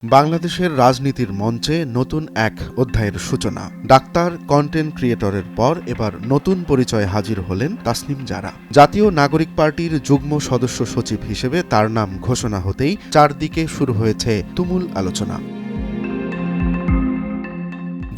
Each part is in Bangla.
বাংলাদেশের রাজনীতির মঞ্চে নতুন এক অধ্যায়ের সূচনা। ডাক্তার, কন্টেন্ট ক্রিয়েটরের পর এবার নতুন পরিচয়ে হাজির হলেন তাসনিম জারা। জাতীয় নাগরিক পার্টির যুগ্ম সদস্য সচিব হিসেবে তার নাম ঘোষণা হতেই চারদিকে শুরু হয়েছে তুমুল আলোচনা।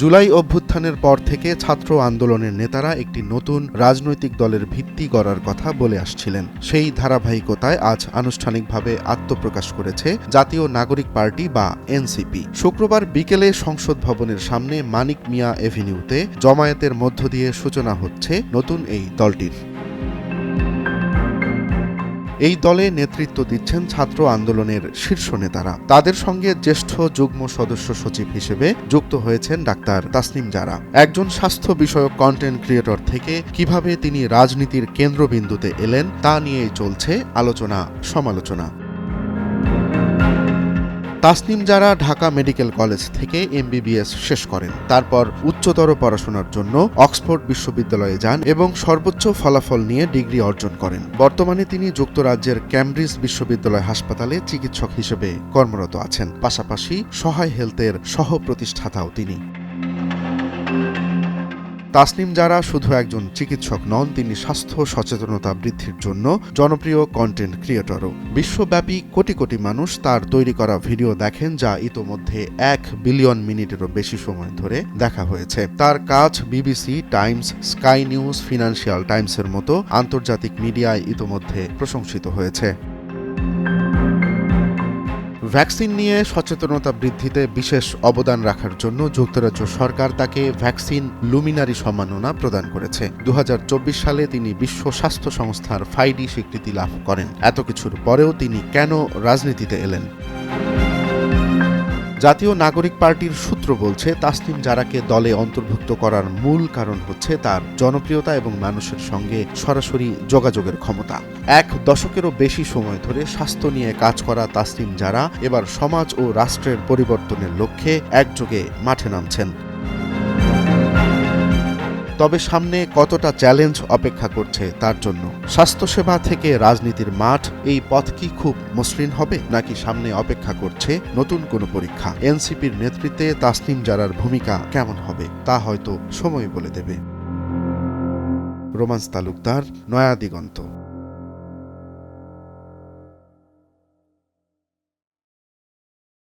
জুলাই অভ্যুত্থানের পর থেকে ছাত্র আন্দোলনের নেতারা একটি নতুন রাজনৈতিক দলের ভিত্তি গড়ার কথা বলে আসছিলেন। সেই ধারাবাহিকতায় আজ আনুষ্ঠানিকভাবে আত্মপ্রকাশ করেছে জাতীয় নাগরিক পার্টি বা এনসিপি। শুক্রবার বিকেলে সংসদ ভবনের সামনে মানিক মিয়া এভিনিউতে জমায়েতের মধ্য দিয়ে সূচনা হচ্ছে নতুন এই দলটির। এই দলে নেতৃত্ব দিচ্ছেন ছাত্র আন্দোলনের শীর্ষ নেতারা। তাদের সঙ্গে জ্যেষ্ঠ যুগ্ম সদস্য সচিব হিসেবে যুক্ত হয়েছেন ডাক্তার তাসনিম জারা। একজন স্বাস্থ্য বিষয়ক কন্টেন্ট ক্রিয়েটর থেকে কিভাবে তিনি রাজনীতির কেন্দ্রবিন্দুতে এলেন তা নিয়েই চলছে আলোচনা সমালোচনা। তাসনিম জারা ঢাকা মেডিকেল কলেজ থেকে এমবিবিএস শেষ করেন। তারপর উচ্চতর পড়াশোনার জন্য অক্সফোর্ড বিশ্ববিদ্যালয়ে যান এবং সর্বোচ্চ ফলাফল নিয়ে ডিগ্রি অর্জন করেন। বর্তমানে তিনি যুক্তরাজ্যের ক্যামব্রিজ বিশ্ববিদ্যালয় হাসপাতালে চিকিৎসক হিসেবে কর্মরত আছেন। পাশাপাশি সহায় হেলথের সহ-প্রতিষ্ঠাতাও তিনি। তাসনিম জারা শুধু একজন চিকিৎসক নন, তিনি স্বাস্থ্য সচেতনতা বৃদ্ধির জন্য জনপ্রিয় কন্টেন্ট ক্রিয়েটরও। বিশ্বব্যাপী কোটি কোটি মানুষ তার তৈরি করা ভিডিও দেখেন, যা ইতোমধ্যে 1 বিলিয়ন মিনিটেরও বেশি সময় ধরে দেখা হয়েছে। তার কাজ BBC, Times, Sky News, financial টাইমসের মতো আন্তর্জাতিক মিডিয়ায় ইতোমধ্যে প্রশংসিত হয়েছে। ভ্যাকসিন নিয়ে সচেতনতা বৃদ্ধিতে বিশেষ অবদান রাখার জন্য যুক্তরাজ্য সরকার তাকে ভ্যাকসিন লুমিনারি সম্মাননা প্রদান করেছে। 2024 সালে তিনি বিশ্ব স্বাস্থ্য সংস্থার 5D স্বীকৃতি লাভ করেন। এত কিছুর পরেও তিনি কেন রাজনীতিতে এলেন? জাতীয় নাগরিক পার্টির সূত্র বলছে, তাসনিম জারাকে দলে অন্তর্ভুক্ত করার মূল কারণ হচ্ছে তার জনপ্রিয়তা এবং মানুষের সঙ্গে সরাসরি যোগাযোগের ক্ষমতা। 1 দশকেরও বেশি সময় ধরে স্বাস্থ্য নিয়ে কাজ করা তাসনিম জারা এবার সমাজ ও রাষ্ট্রের পরিবর্তনের লক্ষ্যে একযোগে মাঠে নামছেন। তবে সামনে কতটা চ্যালেঞ্জ অপেক্ষা করছে তার জন্য? স্বাস্থ্যসেবা থেকে রাজনীতির মাঠ, এই পথ কি খুব মসৃণ হবে, নাকি সামনে অপেক্ষা করছে নতুন কোনো পরীক্ষা? এনসিপির নেতৃত্বে তাসনিম জারার ভূমিকা কেমন হবে তা হয়তো সময় বলে দেবে। রোমান্স তালুকদার, নয়া দিগন্ত।